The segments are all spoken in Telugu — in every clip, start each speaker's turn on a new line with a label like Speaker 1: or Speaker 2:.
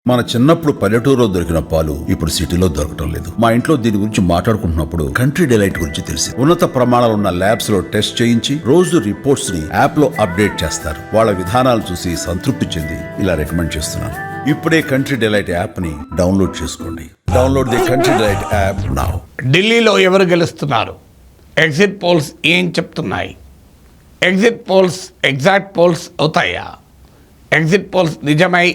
Speaker 1: మన చిన్నప్పుడు పల్లెటూరులో దొరికిన పాలు ఇప్పుడు సిటీలో దొరకటం లేదు. మా ఇంట్లో దీని గురించి మాట్లాడుకుంటున్నప్పుడు కంట్రీ డిలైట్ గురించి తెలిసి ఉన్నత ప్రమాణాలు ఉన్న ల్యాబ్స్ లో టెస్ట్ చేయించి రోజు రిపోర్ట్స్ ని యాప్ లో అప్డేట్ చేస్తారు. వాళ్ళ విధానాలు చూసి సంతృప్తి చెంది ఇలా రికమెండ్ చేస్తున్నాను. ఇప్పుడే కంట్రీ డిలైట్ యాప్ ని డౌన్లోడ్ చేసుకోండి. Download the country delight app now.
Speaker 2: ఢిల్లీలో ఎవరు గెలుస్తున్నారు? ఎగ్జిట్ పోల్స్ ఏం చెప్తున్నాయి? ఎగ్జిట్ పోల్స్ ఎగ్జాక్ట్ పోల్స్ అవుతాయా? ఎగ్జిట్ పోల్స్ నిజమై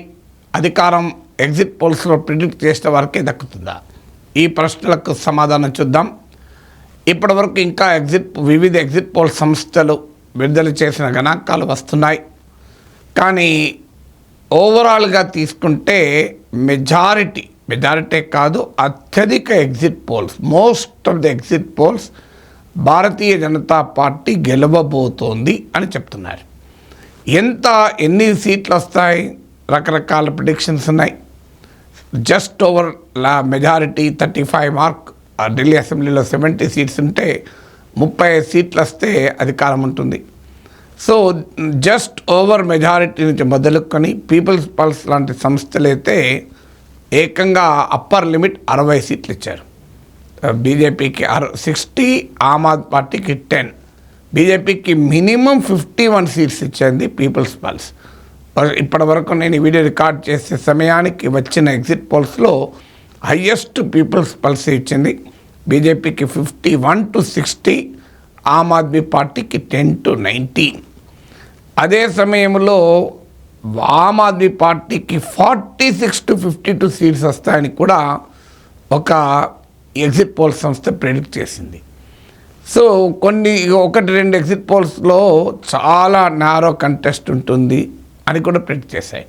Speaker 2: అధికారం ఎగ్జిట్ పోల్స్లో ప్రిడిక్ట్ చేసిన వరకే దక్కుతుందా? ఈ ప్రశ్నలకు సమాధానం చూద్దాం. ఇప్పటివరకు ఇంకా వివిధ ఎగ్జిట్ పోల్ సంస్థలు విడుదల చేసిన గణాంకాలు వస్తున్నాయి. కానీ ఓవరాల్గా తీసుకుంటే మెజారిటీ కాదు, అత్యధిక exit polls, most of the exit polls Bharatiya Janata Party గెలవబోతోంది అని చెప్తున్నారు. ఎన్ని సీట్లు వస్తాయి? రకరకాల ప్రిడిక్షన్స్ ఉన్నాయి. Just over majority 35 mark. Delhi అసెంబ్లీలో 70 సీట్స్ ఉంటే 35 సీట్లు వస్తే అధికారం ఉంటుంది. సో జస్ట్ ఓవర్ మెజారిటీ నుంచి మొదలుకొని పీపుల్స్ పల్స్ లాంటి సంస్థలు అయితే ఏకంగా అప్పర్ లిమిట్ 60 సీట్లు ఇచ్చారు. బీజేపీకి 60, ఆమ్ ఆద్మీ పార్టీకి 10. బీజేపీకి మినిమం 51 సీట్స్ ఇచ్చింది పీపుల్స్ పల్స్. ఇప్పటి వరకు నేను ఈ వీడియో రికార్డ్ చేసే సమయానికి వచ్చిన ఎగ్జిట్ పోల్స్లో హయ్యెస్ట్ పీపుల్స్ పల్స్ ఇచ్చింది. బీజేపీకి 51 to 60, ఆమ్ ఆద్మీ పార్టీకి 10 to 19. అదే సమయంలో ఆమ్ ఆద్మీ పార్టీకి 46 to 52 సీట్స్ వస్తాయని కూడా ఒక ఎగ్జిట్ పోల్ సంస్థ ప్రెడిక్ట్ చేసింది. సో ఒకటి రెండు ఎగ్జిట్ పోల్స్లో చాలా నారో కంటెస్ట్ ఉంటుంది అని కూడా ప్రెడిక్ట్ చేశాయి.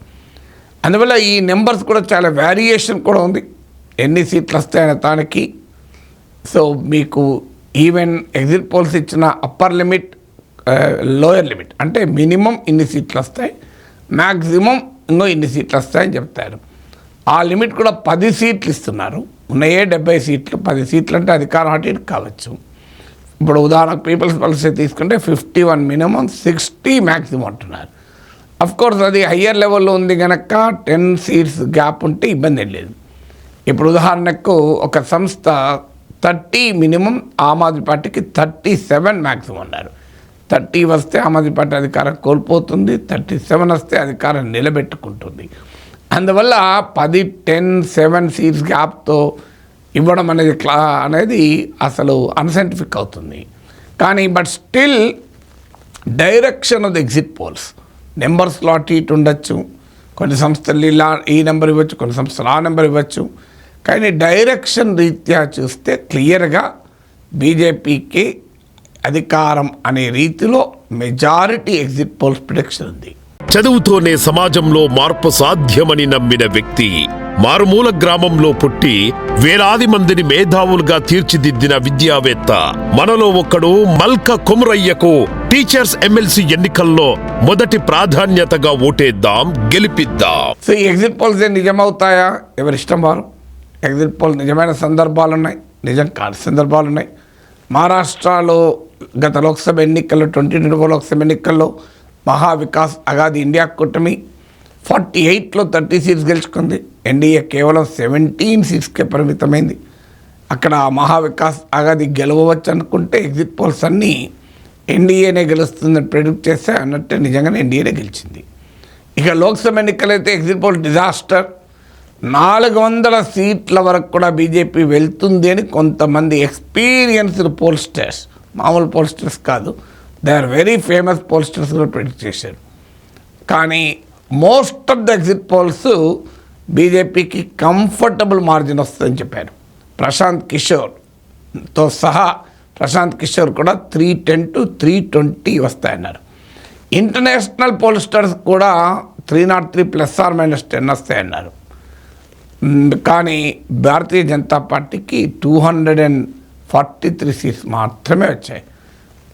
Speaker 2: అందువల్ల ఈ నెంబర్స్ కూడా చాలా వేరియేషన్ కూడా ఉంది, ఎన్ని సీట్లు వస్తాయనే దానికి. సో మీకు ఈవెన్ ఎగ్జిట్ పోల్స్ ఇచ్చిన అప్పర్ లిమిట్, లోయర్ లిమిట్ అంటే మినిమం ఇన్ని సీట్లు వస్తాయి, మ్యాక్సిమం ఇంకో ఇన్ని సీట్లు వస్తాయని చెప్తారు. ఆ లిమిట్ కూడా 10 సీట్లు ఇస్తున్నారు. ఉన్నాయే 70 సీట్లు, 10 సీట్లు అంటే అధికారం అటు ఇటు కావచ్చు. ఇప్పుడు ఉదాహరణకు పీపుల్స్ పాలసీ తీసుకుంటే 51 మినిమం, 60 మ్యాక్సిమం అంటున్నారు. అఫ్కోర్స్ అది హయ్యర్ లెవెల్లో ఉంది కనుక 10 సీట్స్ గ్యాప్ ఉంటే ఇబ్బంది ఏం లేదు. ఇప్పుడు ఉదాహరణకు ఒక సంస్థ 30 మినిమం, ఆమ్ ఆద్మీ పార్టీకి 37 మ్యాక్సిమం అన్నారు. 30 వస్తే ఆమ్ ఆద్మీ పార్టీ అధికారం కోల్పోతుంది, 37 వస్తే అధికారం నిలబెట్టుకుంటుంది. అందువల్ల 10, 10, 7 సీట్స్ గ్యాప్తో ఇవ్వడం అనేది అసలు అన్సైంటిఫిక్ అవుతుంది. కానీ but still direction of the exit polls నెంబర్స్లో అటు ఇటు ఉండొచ్చు. కొన్ని సంస్థలు ఈ నెంబర్ ఇవ్వచ్చు, కొన్ని సంస్థలు ఆ నెంబర్ ఇవ్వచ్చు. కానీ డైరెక్షన్ రీత్యా చూస్తే క్లియర్గా బీజేపీకి అధికారం అనే రీతిలో మెజారిటీ ఎగ్జిట్ పోల్స్ ప్రిడిక్షన్ ఉంది.
Speaker 3: చదువుతోనే సమాజంలో మార్పు సాధ్యమని నమ్మిన వ్యక్తి, మారుమూల గ్రామంలో పుట్టి వేలాది మందిని మేధావులుగా తీర్చిదిద్దిన విద్యావేత్త, మనలో ఒక్కడు మల్క కొమురయ్యకు టీచర్స్ ఎమ్మెల్సీ ఎన్నికల్లో మొదటి ప్రాధాన్యతగా ఓటేద్దాం, గెలిపిద్దాం.
Speaker 2: సో ఈ ఎగ్జిట్ పోల్స్ నిజమవుతాయా? ఎవరిష్టం వారు. ఎగ్జిట్ పోల్ నిజమైన సందర్భాలు ఉన్నాయి, నిజం కాని సందర్భాలు ఉన్నాయి. మహారాష్ట్రలో గత లోక్సభ ఎన్నికల్లో 2024 లోక్సభ ఎన్నికల్లో మహావికాస్ అఘాదీ ఇండియా కూటమి 48లో 30 సీట్స్ గెలుచుకుంది. ఎన్డీఏ కేవలం 17 సీట్స్కే పరిమితమైంది. అక్కడ మహావికాస్ అఘాదీ గెలవచ్చు అనుకుంటే ఎగ్జిట్ పోల్స్ అన్నీ ఎన్డీఏనే గెలుస్తుందని ప్రెడిక్ట్ చేస్తే అన్నట్టే నిజంగానే ఎన్డీఏనే గెలిచింది. ఇక లోక్సభ ఎన్నికలైతే ఎగ్జిట్ పోల్ డిజాస్టర్. 400 సీట్ల వరకు కూడా బీజేపీ వెళ్తుంది అని కొంతమంది ఎక్స్పీరియన్స్డ్ పోల్స్టర్స్, మామూలు పోల్స్టర్స్ కాదు, దే ఆర్ వెరీ ఫేమస్ పోల్స్టర్స్ కూడా ప్రెడిక్ట్ చేశారు. కానీ most of the exit polls బీజేపీకి కంఫర్టబుల్ మార్జిన్ వస్తుందని చెప్పారు. ప్రశాంత్ కిషోర్తో సహా ప్రశాంత్ కిషోర్ కూడా 310 to 320 వస్తాయన్నారు. ఇంటర్నేషనల్ పోల్స్టర్స్ కూడా 303 ±10 వస్తాయన్నారు. కానీ భారతీయ జనతా పార్టీకి 243 సీట్స్ మాత్రమే వచ్చాయి.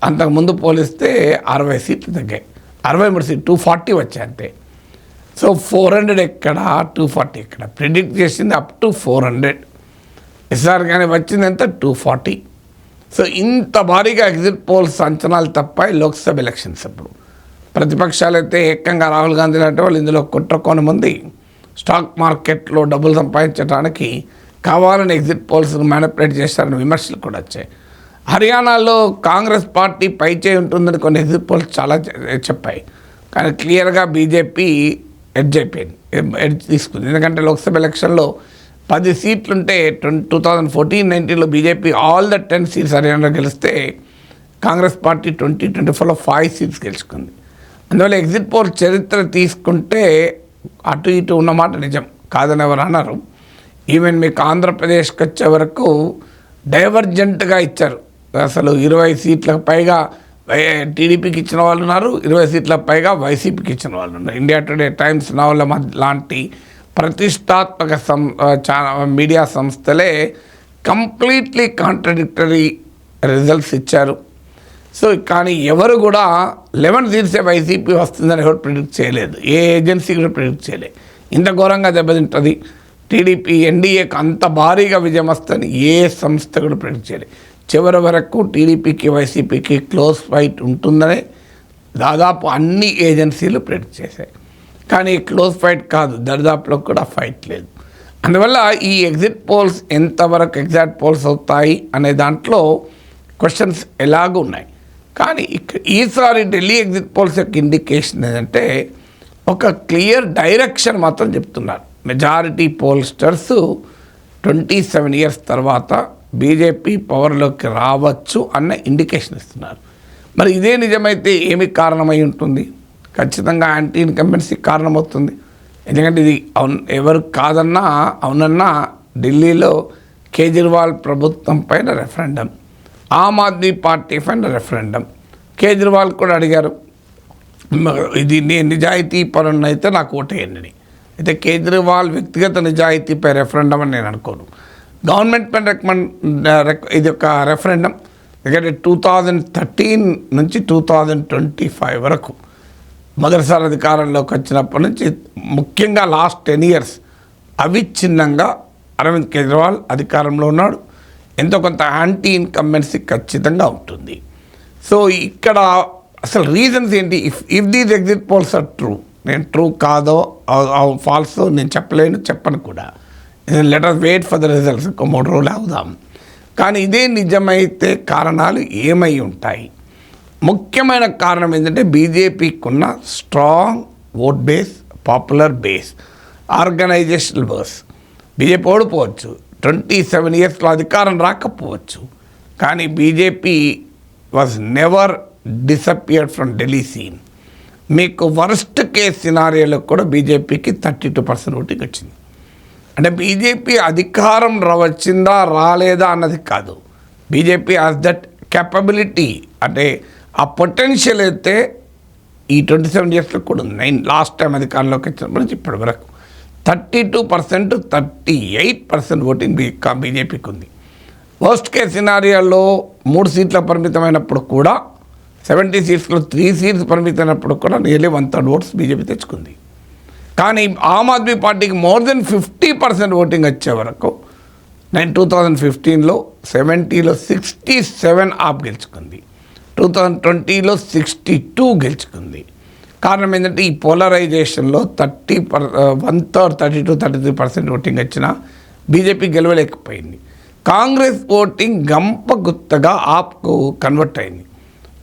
Speaker 2: అంతకుముందు పోలిస్తే 60 సీట్లు తగ్గాయి. 63 సీట్లు 240 వచ్చాయి అంతే. సో 400 ఎక్కడ, 240 ఎక్కడ? ప్రిడిక్ట్ చేసింది అప్ టు 400. ఈసారి కానీ వచ్చింది ఎంత? 240. సో ఇంత భారీగా ఎగ్జిట్ పోల్స్ అంచనాలు తప్పాయి లోక్సభ ఎలక్షన్స్ అప్పుడు. ప్రతిపక్షాలు అయితే ఏకంగా రాహుల్ గాంధీ లాంటి వాళ్ళు ఇందులో కుట్రకోణం ఉంది, స్టాక్ మార్కెట్లో డబ్బులు సంపాదించడానికి కావాలని ఎగ్జిట్ పోల్స్ మ్యానిపులేట్ చేస్తారని విమర్శలు కూడా వచ్చాయి. హర్యానాలో కాంగ్రెస్ పార్టీ పైచేయి ఉంటుందని కొన్ని ఎగ్జిట్ పోల్స్ చాలా చెప్పాయి. కానీ క్లియర్గా బీజేపీ ఎడ్జ్ తీసుకుంది. ఎందుకంటే లోక్సభ ఎలక్షన్లో 10 సీట్లుంటే 2014-19లో బీజేపీ ఆల్ ద 10 సీట్స్ హర్యానాలో గెలిస్తే కాంగ్రెస్ పార్టీ 2024లో 5 సీట్స్ గెలుచుకుంది. అందువల్ల ఎగ్జిట్ పోల్ చరిత్ర తీసుకుంటే అటు ఇటు ఉన్నమాట నిజం కాదని ఎవరు అన్నారు. ఈవెన్ మీకు ఆంధ్రప్రదేశ్కి వచ్చే వరకు డైవర్జెంట్గా ఇచ్చారు. అసలు 20 సీట్లకు పైగా టీడీపీకి ఇచ్చిన వాళ్ళు ఉన్నారు, 20 సీట్లకు పైగా వైసీపీకి ఇచ్చిన వాళ్ళు ఉన్నారు. ఇండియా టుడే, టైమ్స్ నౌ లాంటి ప్రతిష్టాత్మక మీడియా సంస్థలే కంప్లీట్లీ కాంట్రడిక్టరీ రిజల్ట్స్ ఇచ్చారు. సో కానీ ఎవరు కూడా 11 సీట్సే వైసీపీ వస్తుందని ఎవరు ప్రిడిక్ట్ చేయలేదు. ఏ ఏజెన్సీ కూడా ప్రిడిక్ట్ చేయలేదు. ఇంత ఘోరంగా దెబ్బతింటుంది టీడీపీ ఎన్డీఏకి అంత భారీగా విజయం వస్తుందని ఏ సంస్థ కూడా ప్రిడిక్ట్ చేయలేదు. చివరి వరకు టీడీపీకి వైసీపీకి క్లోజ్ ఫైట్ ఉంటుందని దాదాపు అన్ని ఏజెన్సీలు ప్రిడిక్ట్ చేశాయి. కానీ క్లోజ్ ఫైట్ కాదు, దరిదాపులో కూడా ఫైట్ లేదు. అందువల్ల ఈ ఎగ్జిట్ పోల్స్ ఎంతవరకు ఎగ్జాక్ట్ పోల్స్ అవుతాయి అనే దాంట్లో క్వశ్చన్స్ ఎలాగూ ఉన్నాయి. కానీ ఈసారి ఢిల్లీ ఎగ్జిట్ పోల్స్ యొక్క ఇండికేషన్ ఏంటంటే ఒక క్లియర్ డైరెక్షన్ మాత్రం చెప్తున్నారు. మెజారిటీ పోల్స్టర్స్ 27 ఇయర్స్ తర్వాత బీజేపీ పవర్లోకి రావచ్చు అన్న ఇండికేషన్ ఇస్తున్నారు. మరి ఇదే నిజమైతే ఏమి కారణమై ఉంటుంది? ఖచ్చితంగా యాంటీ ఇన్కంబెన్సీ కారణమవుతుంది. ఎందుకంటే ఇది ఎవరు కాదన్నా అవునన్నా ఢిల్లీలో కేజ్రీవాల్ ప్రభుత్వం పైన రెఫరెండం, ఆమ్ ఆద్మీ పార్టీ పైన రెఫరెండం. కేజ్రీవాల్ కూడా అడిగారు, ఇది నేను నిజాయితీ పరునైతే నాకు ఓటేయండి. అయితే కేజ్రీవాల్ వ్యక్తిగత నిజాయితీపై రెఫరెండం అని నేను అనుకోను. గవర్నమెంట్ పైన ఇది ఒక రెఫరెండం. ఎందుకంటే 2013 నుంచి 2025 వరకు మొదటిసారి అధికారంలోకి వచ్చినప్పటి నుంచి ముఖ్యంగా లాస్ట్ 10 ఇయర్స్ అవిచ్ఛిన్నంగా అరవింద్ కేజ్రీవాల్ అధికారంలో ఉన్నాడు. ఎంతో కొంత యాంటీ ఇన్కంబెన్సీ ఖచ్చితంగా ఉంటుంది. సో ఇక్కడ అసలు రీజన్స్ ఏంటి? If these exit polls are true, నేను ట్రూ కాదో ఫాల్సో నేను చెప్పను కూడా. Let us wait for the results. ఒక 3 రోజులు అవుదాం. కానీ ఇదే నిజమైతే కారణాలు ఏమై ఉంటాయి? ముఖ్యమైన కారణం ఏంటంటే బీజేపీకి ఉన్న strong vote base, popular base, organisational base. BJP ఓడిపోవచ్చు, 27 ఇయర్స్లో అధికారం రాకపోవచ్చు, కానీ BJP was never disappeared from Delhi scene. మీకు వర్స్ట్ కేస్ సినారియోలో కూడా బీజేపీకి 32% ఓటింగ్ వచ్చింది. అంటే బీజేపీ అధికారం వచ్చిందా రాలేదా అన్నది కాదు, బీజేపీ హాజ్ దట్ క్యాపబిలిటీ. అంటే ఆ పొటెన్షియల్ అయితే ఈ 27 ఇయర్స్లో కూడా ఉంది. లాస్ట్ టైం అధికారంలోకి వచ్చినప్పటి నుంచి ఇప్పటి వరకు 32%, 38% ఓటింగ్ బీజేపీకి ఉంది. వర్స్ట్ కేస్ సినారియోలో 3 సీట్ల పరిమితమైనప్పుడు కూడా 70 సీట్స్లో 3 సీట్స్ పరిమితమైనప్పుడు కూడా నియర్లీ 1/3 ఓట్స్ బీజేపీ తెచ్చుకుంది. కానీ ఆమ్ ఆద్మీ పార్టీకి మోర్ దెన్ 50% ఓటింగ్ వచ్చే వరకు 2015లో 70లో 67 ఆప్ గెలుచుకుంది, 2020లో 62 గెలుచుకుంది. కారణం ఏంటంటే ఈ పోలరైజేషన్లో 1/3, 32-33% ఓటింగ్ వచ్చినా బీజేపీ గెలవలేకపోయింది. కాంగ్రెస్ ఓటింగ్ గంపగుత్తగా ఆప్కు కన్వర్ట్ అయింది.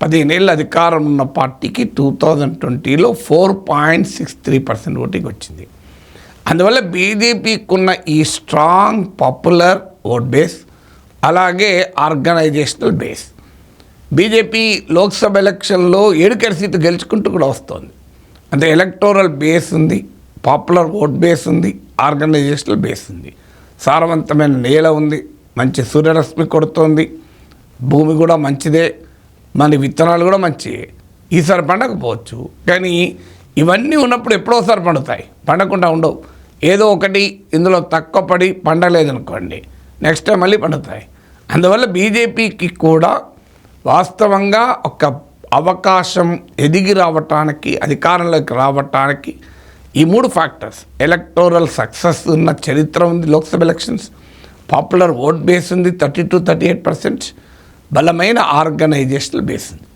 Speaker 2: 15 ఏళ్ళ అధికారం ఉన్న పార్టీకి 2020లో 4.63% ఓటింగ్ వచ్చింది. అందువల్ల బీజేపీకి ఉన్న ఈ స్ట్రాంగ్ పాపులర్ ఓట్ బేస్, అలాగే ఆర్గనైజేషనల్ బేస్, బీజేపీ లోక్సభ ఎలక్షన్లో 7 సీట్లు గెలుచుకుంటూ కూడా వస్తుంది. అంటే ఎలక్టోరల్ బేస్ ఉంది, పాపులర్ ఓట్ బేస్ ఉంది, ఆర్గనైజేషనల్ బేస్ ఉంది, సారవంతమైన నేల ఉంది, మంచి సూర్యరశ్మి కొడుతోంది, భూమి కూడా మంచిదే, మన విత్తనాలు కూడా మంచివి. ఈసారి పండకపోవచ్చు, కానీ ఇవన్నీ ఉన్నప్పుడు ఎప్పుడోసారి పండుతాయి, పండకుండా ఉండవు. ఏదో ఒకటి ఇందులో తక్కువ పడి పండలేదనుకోండి, నెక్స్ట్ టైం మళ్ళీ పండుతాయి. అందువల్ల బీజేపీకి కూడా వాస్తవంగా ఒక అవకాశం ఎదిగి రావటానికి, అధికారంలోకి రావటానికి ఈ 3 ఫ్యాక్టర్స్: ఎలక్టోరల్ సక్సెస్ ఉన్న చరిత్ర ఉంది Lok Sabha elections, popular vote base ఉంది 32-38%, బలమైన ఆర్గనైజేషనల్ బేస్ ఉంది.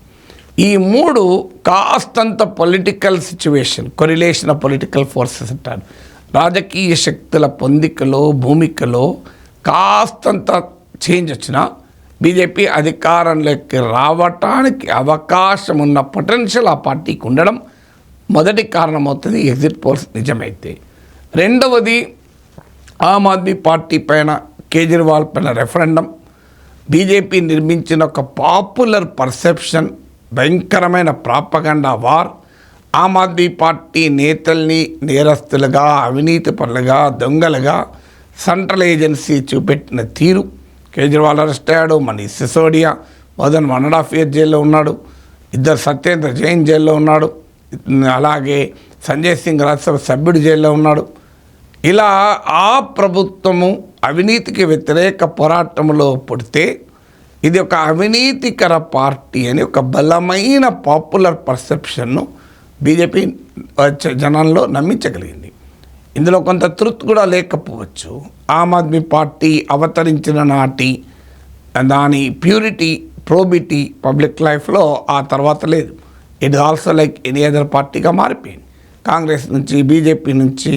Speaker 2: ఈ 3 కాస్తంత political situation, correlation of political forces అంటారు, రాజకీయ శక్తుల పొందికలో భూమికలో కాస్తంత చేంజ్ వచ్చినా బీజేపీ అధికారంలోకి రావటానికి అవకాశం ఉన్న పొటెన్షియల్ ఆ పార్టీకి ఉండడం మొదటి కారణమవుతుంది ఎగ్జిట్ పోల్స్ నిజమైతే. రెండవది ఆమ్ ఆద్మీ పార్టీ పైన కేజ్రీవాల్ పైన రెఫరెండం, బీజేపీ నిర్మించిన ఒక పాపులర్ పర్సెప్షన్, భయంకరమైన ప్రాపగండా వార్, ఆమ్ ఆద్మీ పార్టీ నేతల్ని నేరస్తులుగా, అవినీతి పరులుగా, దొంగలుగా సెంట్రల్ ఏజెన్సీ చూపెట్టిన తీరు. కేజ్రీవాల్ అరెస్ట్ అయ్యాడు, Manish Sisodia more than 1.5 years జైల్లో ఉన్నాడు, ఇద్దరు సత్యేంద్ర జైన్ జైల్లో ఉన్నాడు, అలాగే సంజయ్ సింగ్ రాజ్యసభ సభ్యుడు జైల్లో ఉన్నాడు. ఇలా ఆ ప్రభుత్వము అవినీతికి వ్యతిరేక పోరాటంలో పుడితే ఇది ఒక అవినీతికర పార్టీ అని ఒక బలమైన పాపులర్ పర్సెప్షన్ను బీజేపీ జనాల్లో నమ్మించగలిగింది. ఇందులో కొంత ట్రుత్ కూడా లేకపోవచ్చు. ఆమ్ ఆద్మీ పార్టీ అవతరించిన నాటి దాని ప్యూరిటీ, ప్రోబిటీ పబ్లిక్ లైఫ్లో ఆ తర్వాత లేదు. It also like any other పార్టీగా మారిపోయింది. కాంగ్రెస్ నుంచి, బీజేపీ నుంచి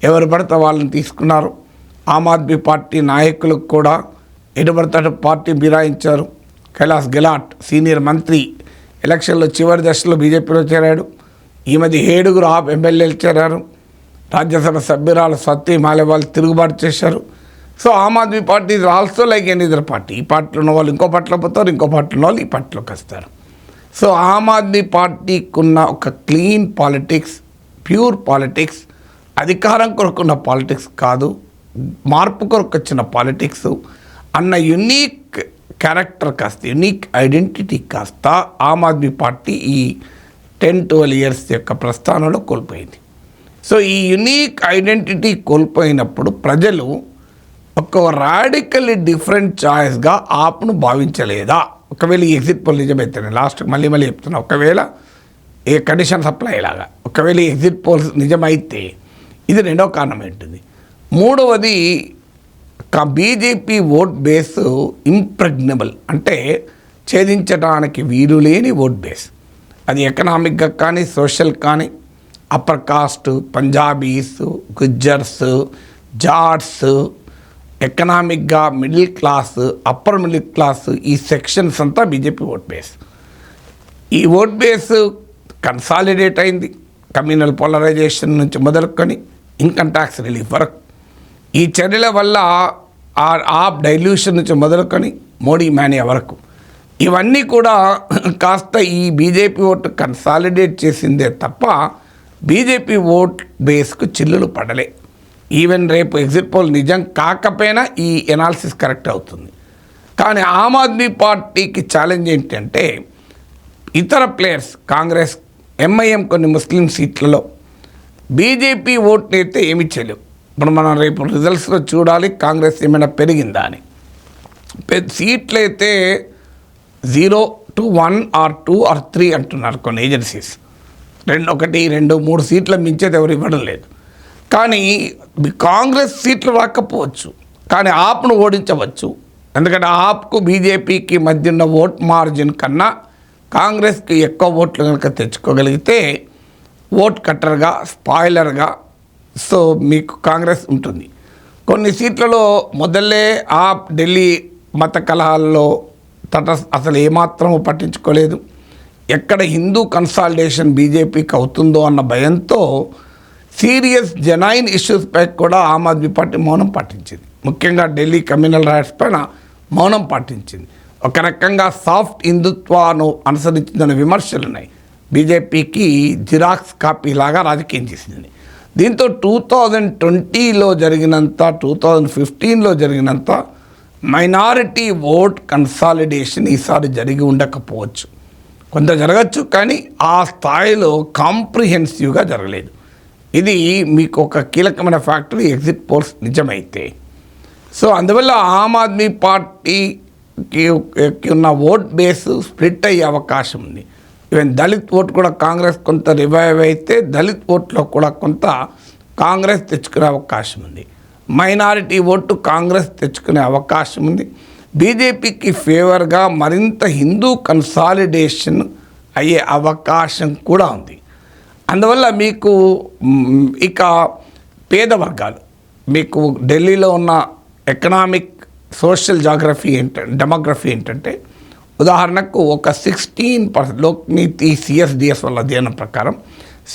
Speaker 2: ఎవరు పడితే వాళ్ళని తీసుకున్నారు. ఆమ్ ఆద్మీ పార్టీ నాయకులకు కూడా ఎటు పడితే అటు పార్టీ బిరాయించారు. కైలాస్ గెలాట్ సీనియర్ మంత్రి ఎలక్షన్లో చివరి దశలో బీజేపీలో చేరాడు. ఈ మధ్య 7 ఎమ్మెల్యేలు చేరారు. రాజ్యసభ సభ్యురాలు స్వాతి మాలేవాల్ తిరుగుబాటు చేశారు. So Aam Aadmi Party is also like any other party. ఈ పార్టీలో ఉన్న వాళ్ళు ఇంకో పార్టీలో పోతారు, ఇంకో పార్టీలో ఉన్న వాళ్ళు ఈ పార్టీలోకి వస్తారు. సో ఆమ్ ఆద్మీ పార్టీకి ఉన్న ఒక క్లీన్ పాలిటిక్స్, ప్యూర్ పాలిటిక్స్, అధికారం కొరకున్న పాలిటిక్స్ కాదు, మార్పు కొరకు వచ్చిన పాలిటిక్స్ అన్న యునీక్ క్యారెక్టర్ కాస్త, యునీక్ ఐడెంటిటీ కాస్త ఆమ్ ఆద్మీ పార్టీ ఈ 10-12 years యొక్క ప్రస్థానంలో కోల్పోయింది. సో ఈ యునీక్ ఐడెంటిటీ కోల్పోయినప్పుడు ప్రజలు ఒక రాడికల్లీ డిఫరెంట్ చాయిస్గా ఆప్ను భావించలేదా? ఒకవేళ ఈ ఎగ్జిట్ పోల్ నిజమైతేనే, లాస్ట్ మళ్ళీ చెప్తున్నా, ఒకవేళ ఏ కండిషన్ సప్లై లాగా ఒకవేళ ఈ ఎగ్జిట్ పోల్స్ నిజమైతే ఇది రెండో కారణం ఏంటిది. మూడవది బీజేపీ ఓట్ బేస్ ఇంప్రెగ్నబుల్, అంటే ఛేదించడానికి వీలు లేని ఓట్ బేస్. అది ఎకనామిక్గా కానీ, సోషల్ కానీ, అప్పర్ కాస్ట్, పంజాబీస్, గుజ్జర్స్, జాట్స్, ఎకనామిక్గా middle class, upper middle class, ఈ సెక్షన్స్ అంతా బీజేపీ ఓట్ బేస్. ఈ ఓట్ బేస్ కన్సాలిడేట్ అయింది. కమ్యూనల్ పోలరైజేషన్ నుంచి మొదలుకొని ఇన్కమ్ ట్యాక్స్ రిలీఫ్ వరకు ఈ చర్యల వల్ల ఆప్ డైల్యూషన్ నుంచి మొదలుకొని మోడీ మేనియా వరకు ఇవన్నీ కూడా కాస్త ఈ బీజేపీ ఓటు కన్సాలిడేట్ చేసిందే తప్ప బీజేపీ ఓట్ బేస్కు చిల్లులు పడలే. ఈవెన్ రేపు ఎగ్జిట్ పోల్ నిజం కాకపోయినా ఈ ఎనాలిసిస్ కరెక్ట్ అవుతుంది. కానీ ఆమ్ ఆద్మీ పార్టీకి ఛాలెంజ్ ఏంటంటే ఇతర ప్లేయర్స్, కాంగ్రెస్, ఎంఐఎం కొన్ని ముస్లిం సీట్లలో బీజేపీ ఓట్ని అయితే ఏమి చేయలేవు. ఇప్పుడు మనం రేపు రిజల్ట్స్లో చూడాలి కాంగ్రెస్ ఏమైనా పెరిగిందా అని. సీట్లు అయితే 0 to 1 or 2 or 3 అంటున్నారు కొన్ని ఏజెన్సీస్. 1, 2, 3 సీట్ల మించేది ఎవరు ఇవ్వడం లేదు. కానీ కాంగ్రెస్ సీట్లు రాకపోవచ్చు, కానీ ఆప్ను ఓడించవచ్చు. ఎందుకంటే ఆప్కు బీజేపీకి మధ్య ఉన్న ఓట్ మార్జిన్ కన్నా కాంగ్రెస్కి ఎక్కువ ఓట్లు కనుక తెచ్చుకోగలిగితే ఓట్ కట్టర్గా, స్పాయిలర్గా సో మీకు కాంగ్రెస్ ఉంటుంది. కొన్ని సీట్లలో మొదలే ఆప్ ఢిల్లీ మత కలహాల్లో అసలు ఏమాత్రము పట్టించుకోలేదు. ఎక్కడ హిందూ కన్సాలిడేషన్ బీజేపీకి అవుతుందో అన్న భయంతో సీరియస్ జెనైన్ ఇష్యూస్పై కూడా ఆమ్ ఆద్మీ పార్టీ మౌనం పాటించింది. ముఖ్యంగా ఢిల్లీ కమ్యూనల్ రైట్స్ పైన మౌనం పాటించింది. ఒక రకంగా సాఫ్ట్ హిందుత్వాను అనుసరించిందన్న విమర్శలు ఉన్నాయి. బీజేపీకి జిరాక్స్ కాపీ లాగా రాజకీయం చేసింది. దీంతో 2020లో జరిగినంత, 2015లో జరిగినంత మైనారిటీ ఓట్ కన్సాలిడేషన్ ఈసారి జరిగి ఉండకపోవచ్చు. కొంత జరగచ్చు, కానీ ఆ స్థాయిలో కాంప్రిహెన్సివ్గా జరగలేదు. ఇది మీకు ఒక కీలకమైన ఫ్యాక్టర్ ఎగ్జిట్ పోల్స్ నిజమైతే. సో అందువల్ల ఆమ్ ఆద్మీ పార్టీకి ఉన్న ఓట్ బేస్ స్ప్లిట్ అయ్యే అవకాశం ఉంది. ఈవెన్ దళిత్ ఓట్ కూడా కాంగ్రెస్ కొంత రివైవ్ అయితే దళిత్ ఓట్లో కూడా కొంత కాంగ్రెస్ తెచ్చుకునే అవకాశం ఉంది. మైనారిటీ ఓటు కాంగ్రెస్ తెచ్చుకునే అవకాశం ఉంది. బీజేపీకి ఫేవర్గా మరింత హిందూ కన్సాలిడేషన్ అయ్యే అవకాశం కూడా ఉంది. అందువల్ల మీకు ఇక పేద వర్గాలు, మీకు ఢిల్లీలో ఉన్న ఎకనామిక్ సోషల్ డెమోగ్రఫీ ఏంటంటే ఉదాహరణకు ఒక 16% లోక్నీతి సిఎస్డిఎస్ వల్ల అధ్యయనం ప్రకారం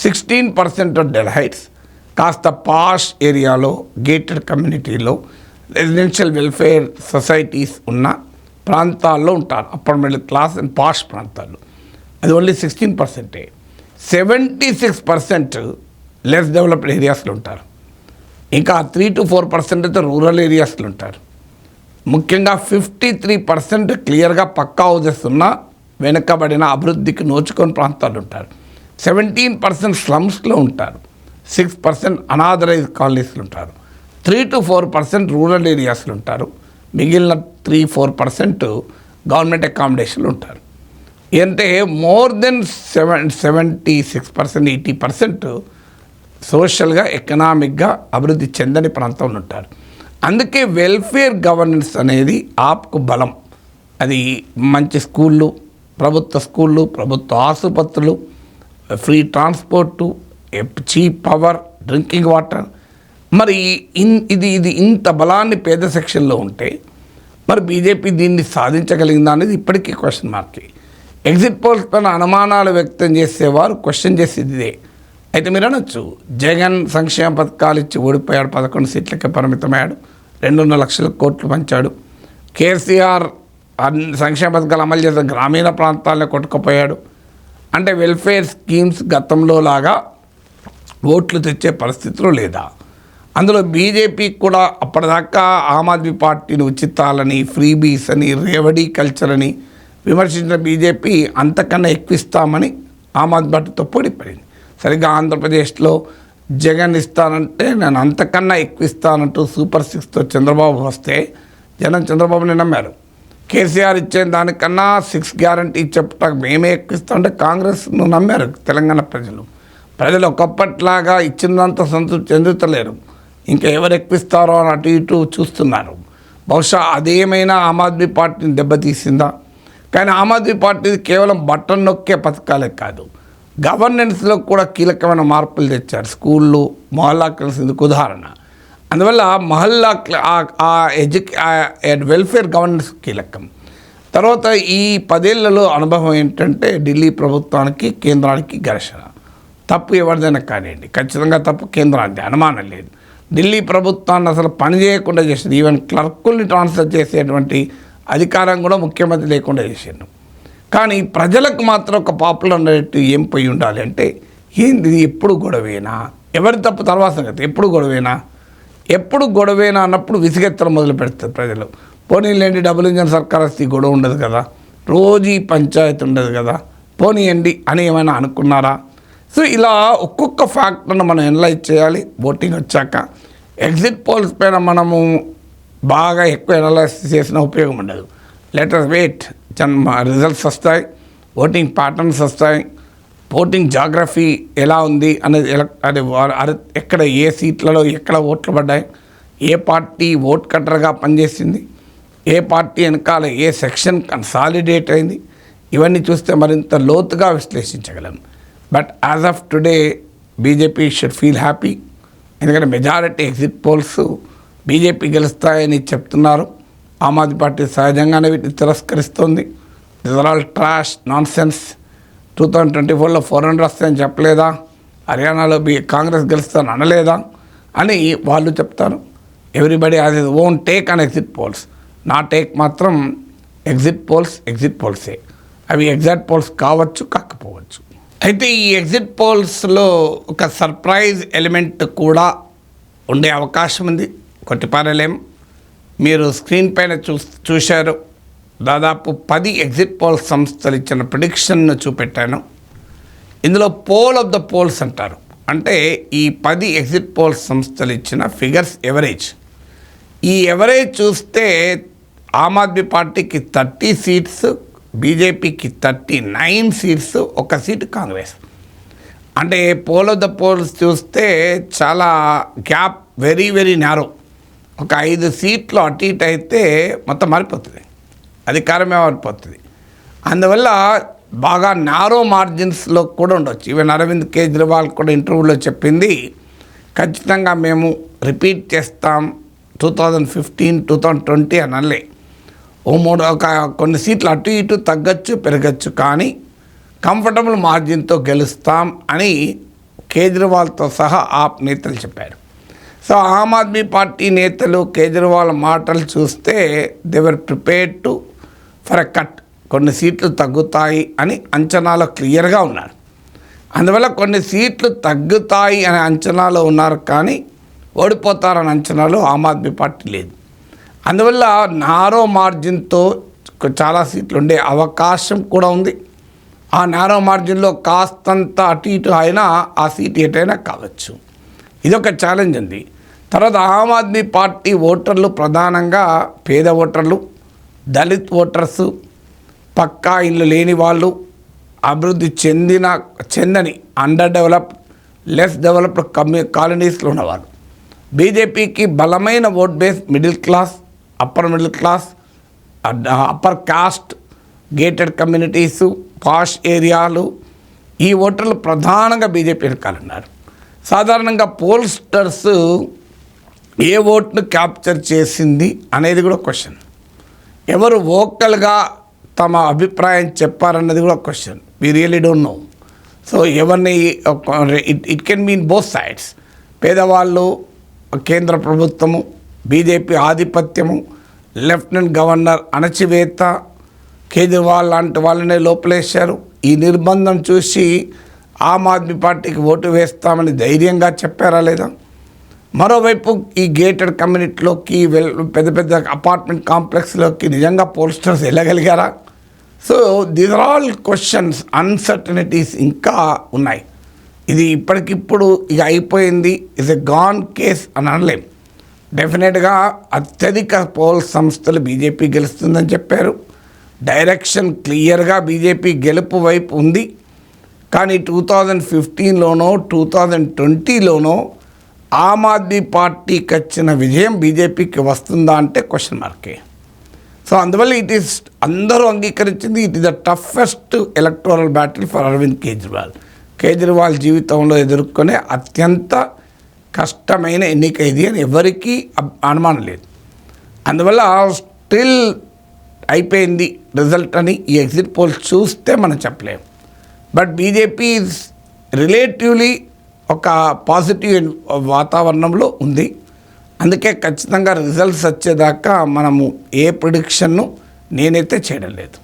Speaker 2: 16% ఆఫ్ డెల్హైట్స్ కాస్త పాష్ ఏరియాలో, గేటెడ్ కమ్యూనిటీలో, రెసిడెన్షియల్ వెల్ఫేర్ సొసైటీస్ ఉన్న ప్రాంతాల్లో ఉంటారు. అప్పర్ మిడిల్ క్లాస్ అండ్ పాష్ ప్రాంతాల్లో. అది ఓన్లీ 16%. 76% లెస్ డెవలప్డ్ ఏరియాస్లో ఉంటారు. ఇంకా 3 to 4% అయితే రూరల్ ఏరియాస్లో ఉంటారు. ముఖ్యంగా 53% క్లియర్గా పక్కా హౌజెస్ ఉన్న వెనుకబడిన అభివృద్ధికి నోచుకొని ప్రాంతాలు ఉంటారు. 17% స్లమ్స్లో ఉంటారు. 6% అనాథరైజ్ కాలనీస్లో ఉంటారు. 3 to 4% రూరల్ ఏరియాస్లో ఉంటారు. మిగిలిన 3-4% గవర్నమెంట్ అకామిడేషన్లు ఉంటారు. అంటే మోర్ దెన్ 76%, 80% సోషల్గా, ఎకనామిక్గా అభివృద్ధి చెందని ప్రాంతంలో ఉంటారు. అందుకే వెల్ఫేర్ గవర్నెన్స్ అనేది ఆప్కు బలం. అది మంచి స్కూళ్ళు, ప్రభుత్వ ఆసుపత్రులు, free transport, cheap power, drinking water. మరి ఇది ఇంత బలాన్ని పేద సెక్షన్లో ఉంటే మరి బీజేపీ దీన్ని సాధించగలిగిందా అనేది ఇప్పటికీ క్వశ్చన్ మార్కే. ఎగ్జిట్ పోల్స్ పైన అనుమానాలు వ్యక్తం చేసేవారు క్వశ్చన్ చేసేది ఇదే. అయితే మీరు అనొచ్చు, జగన్ సంక్షేమ పథకాలు ఇచ్చి ఓడిపోయాడు, 11 సీట్లకే పరిమితమయ్యాడు, 2.5 లక్షల కోట్లు పంచాడు. కేసీఆర్ సంక్షేమ పథకాలు అమలు చేసిన గ్రామీణ ప్రాంతాలనే కొట్టుకుపోయాడు. అంటే వెల్ఫేర్ స్కీమ్స్ గతంలో లాగా ఓట్లు తెచ్చే పరిస్థితులు లేదా? అందులో బీజేపీకి కూడా అప్పటిదాకా ఆమ్ ఆద్మీ పార్టీని ఉచితాలని, ఫ్రీబీస్ అని, రేవడీ కల్చర్ అని విమర్శించిన బీజేపీ అంతకన్నా ఎక్కువిస్తామని ఆమ్ ఆద్మీ పార్టీతో పోటీపడింది. సరిగ్గా ఆంధ్రప్రదేశ్లో జగన్ ఇస్తానంటే నేను అంతకన్నా ఎక్కువిస్తానంటూ సూపర్ 6తో చంద్రబాబు వస్తే జనం చంద్రబాబుని నమ్మారు. కేసీఆర్ ఇచ్చే దానికన్నా 6 గ్యారంటీ చెప్పట మేమే ఎక్కువిస్తామంటే కాంగ్రెస్ను నమ్మారు తెలంగాణ ప్రజలు ఒకప్పట్లాగా ఇచ్చినంత సంతృప్తి చెందుతలేరు. ఇంకా ఎవరు ఎక్కువిస్తారో అని అటు ఇటు చూస్తున్నారు. బహుశా అదేమైనా ఆమ్ ఆద్మీ పార్టీని దెబ్బతీసిందా? కానీ ఆమ్ ఆద్మీ పార్టీ కేవలం బటన్ నొక్కే పథకాలే కాదు, గవర్నెన్స్లో కూడా కీలకమైన మార్పులు తెచ్చారు. స్కూళ్ళు, మొహల్లా క్లబ్స్ ఇందుకు ఉదాహరణ. అందువల్ల మొహల్లా వెల్ఫేర్ గవర్నెన్స్ కీలకం. తర్వాత ఈ 10 ఏళ్లలో అనుభవం ఏంటంటే ఢిల్లీ ప్రభుత్వానికి, కేంద్రానికి ఘర్షణ. తప్పు ఎవరిదైనా కానివ్వండి, ఖచ్చితంగా తప్పు కేంద్రానికి, అనుమానం లేదు. ఢిల్లీ ప్రభుత్వాన్ని అసలు పని చేయకుండా చేసింది. ఈవెన్ క్లర్కుల్ని ట్రాన్స్ఫర్ చేసేటువంటి అధికారం కూడా ముఖ్యమంత్రి లేకుండా చేసిండు. కానీ ప్రజలకు మాత్రం ఒక పాపులర్ నెరేటివ్ ఏం పోయి ఉండాలి అంటే, ఏంది ఎప్పుడు గొడవేనా, ఎవరి తప్పు తర్వాత సంగతి, ఎప్పుడు గొడవేనా అన్నప్పుడు విసిగెత్తడం మొదలు పెడతారు ప్రజలు. పోనీలేండి, డబుల్ ఇంజన్ సర్కార్ వస్తే గొడవ ఉండదు కదా, రోజు ఈ పంచాయతీ ఉండదు కదా, పోనీయండి అని ఏమైనా అనుకున్నారా? సో ఇలా ఒక్కొక్క ఫ్యాక్టర్ను మనం అనలైజ్ చేయాలి. ఓటింగ్ వచ్చాక ఎగ్జిట్ పోల్స్ పైన మనము బాగా ఎక్కువ అనలైసిస్ చేసిన ఉపయోగం ఉండదు. లెట్ us వెయిట్, రిజల్ట్స్ వస్తాయి, ఓటింగ్ ప్యాటర్న్స్ వస్తాయి, ఓటింగ్ జాగ్రఫీ ఎలా ఉంది అనేది, అది ఎక్కడ ఏ సీట్లలో ఎక్కడ ఓట్లు పడ్డాయి, ఏ పార్టీ ఓట్ కట్టర్గా పనిచేసింది, ఏ పార్టీ వెనకాల ఏ సెక్షన్ కన్సాలిడేట్ అయింది, ఇవన్నీ చూస్తే మరింత లోతుగా విశ్లేషించగలం. But as of today BJP should feel happy. ఎందుకంటే మెజారిటీ ఎగ్జిట్ పోల్స్ బీజేపీ గెలుస్తాయని చెప్తున్నారు. ఆమ్ ఆద్మీ పార్టీ సహజంగానే వీటిని తిరస్కరిస్తుంది. This are all trash, nonsense. 2024లో 400 వస్తాయని చెప్పలేదా? హర్యానాలో కాంగ్రెస్ గెలుస్తాను అనలేదా అని వాళ్ళు చెప్తారు. Everybody has his own take on exit polls. నా టేక్ మాత్రం ఎగ్జిట్ పోల్సే. అవి ఎగ్జిట్ పోల్స్ కావచ్చు, కాకపోవచ్చు. అయితే ఈ ఎగ్జిట్ పోల్స్లో ఒక సర్ప్రైజ్ ఎలిమెంట్ కూడా ఉండే అవకాశం ఉంది, కొట్టిపారలేం. మీరు స్క్రీన్ పైన చూశారు. దాదాపు 10 ఎగ్జిట్ పోల్ సంస్థలు ఇచ్చిన ప్రిడిక్షన్ను చూపెట్టాను. ఇందులో పోల్ ఆఫ్ ద పోల్స్ అంటారు. అంటే ఈ 10 ఎగ్జిట్ పోల్ సంస్థలు ఇచ్చిన ఫిగర్స్ ఎవరేజ్. ఈ ఎవరేజ్ చూస్తే ఆమ్ ఆద్మీ పార్టీకి 30 సీట్స్, బీజేపీకి 39 సీట్స్, 1 సీటు కాంగ్రెస్. అంటే పోల్ ఆఫ్ ద పోల్స్ చూస్తే చాలా గ్యాప్ వెరీ వెరీ నారో. ఒక 5 సీట్లు అటు ఇటు అయితే మొత్తం మారిపోతుంది, అధికారమే మారిపోతుంది. అందువల్ల బాగా నారో మార్జిన్స్లో కూడా ఉండొచ్చు. ఈవెన్ అరవింద్ కేజ్రీవాల్ కూడా ఇంటర్వ్యూలో చెప్పింది, ఖచ్చితంగా మేము రిపీట్ చేస్తాం 2015 2020 అనలే. కొన్ని సీట్లు అటు ఇటు తగ్గచ్చు పెరగచ్చు, కానీ కంఫర్టబుల్ మార్జిన్తో గెలుస్తాం అని కేజ్రీవాల్తో సహా ఆప్ నేతలు చెప్పారు. సో ఆమ్ ఆద్మీ పార్టీ నేతలు కేజ్రీవాల్ మాటలు చూస్తే they were prepared to for a cut, కొన్ని సీట్లు తగ్గుతాయి అని అంచనాలో క్లియర్గా ఉన్నారు. అందువల్ల కొన్ని సీట్లు తగ్గుతాయి అనే అంచనాలో ఉన్నారు, కానీ ఓడిపోతారనే అంచనాలో ఆమ్ ఆద్మీ పార్టీ లేదు. అందువల్ల నారో మార్జిన్తో చాలా సీట్లు ఉండే అవకాశం కూడా ఉంది. ఆ నారో మార్జిన్లో కాస్తంత అటు ఇటు అయినా ఆ సీట్ ఎటైనా కావచ్చు. ఇదొక ఛాలెంజ్ ఉంది. తర్వాత ఆమ్ ఆద్మీ పార్టీ ఓటర్లు ప్రధానంగా పేద ఓటర్లు, దళిత్ ఓటర్సు, పక్కా ఇల్లు లేని వాళ్ళు, అభివృద్ధి చెందని అండర్ డెవలప్డ్, లెస్ డెవలప్డ్ కాలనీస్లో ఉన్నవాళ్ళు. బీజేపీకి బలమైన vote base middle class, upper middle class, upper caste, gated communities, posh ఏరియాలు, ఈ ఓటర్లు ప్రధానంగా బీజేపీ వెనకాలన్నారు. సాధారణంగా పోల్స్టర్స్ ఏ ఓట్ను క్యాప్చర్ చేసింది అనేది కూడా క్వశ్చన్. ఎవరు వోకల్గా తమ అభిప్రాయం చెప్పారన్నది కూడా question. We really don't know. So ఎవరిని it can mean both sides. పేదవాళ్ళు, కేంద్ర ప్రభుత్వము, బీజేపీ ఆధిపత్యము, లెఫ్టినెంట్ గవర్నర్ అణచివేత, కేజ్రీవాల్ లాంటి వాళ్ళనే లోపలేశారు. ఈ నిర్బంధం చూసి ఆమ్ ఆద్మీ పార్టీకి ఓటు వేస్తామని ధైర్యంగా చెప్పారా లేదా? మరోవైపు ఈ గేటెడ్ కమ్యూనిటీలోకి పెద్ద పెద్ద అపార్ట్మెంట్ కాంప్లెక్స్లోకి నిజంగా పోల్స్టర్స్ వెళ్ళగలిగారా? So these are all questions, uncertainties ఇంకా ఉన్నాయి. ఇది ఇప్పటికిప్పుడు ఇక అయిపోయింది, ఇస్ ఎ గాన్ కేస్ అని అనలేం. డెఫినెట్గా అత్యధిక పోల్ సంస్థలు బీజేపీ గెలుస్తుందని చెప్పారు. డైరెక్షన్ క్లియర్గా బీజేపీ గెలుపు వైపు ఉంది. కానీ 2015లోనో 2020లోనో ఆమ్ ఆద్మీ పార్టీకి వచ్చిన విజయం బీజేపీకి వస్తుందా అంటే క్వశ్చన్ మార్కే. సో అందువల్ల ఇట్ ఈస్ అందరూ అంగీకరించింది, it is the toughest electoral battle for Arvind Kejriwal. Kejriwal జీవితంలో ఎదుర్కొనే అత్యంత కష్టమైన ఎన్నిక ఇది అని ఎవరికీ అనుమానం లేదు. అందువల్ల స్టిల్ అయిపోయింది రిజల్ట్ అని ఈ ఎగ్జిట్ పోల్ చూస్తే మనం చెప్పలేము. బట్ బీజేపీ ఈజ్ రిలేటివ్లీ ఒక పాజిటివ్ వాతావరణంలో ఉంది. అందుకే ఖచ్చితంగా రిజల్ట్స్ వచ్చేదాకా మనము ఏ ప్రిడిక్షన్ను నేనైతే చేయడం లేదు.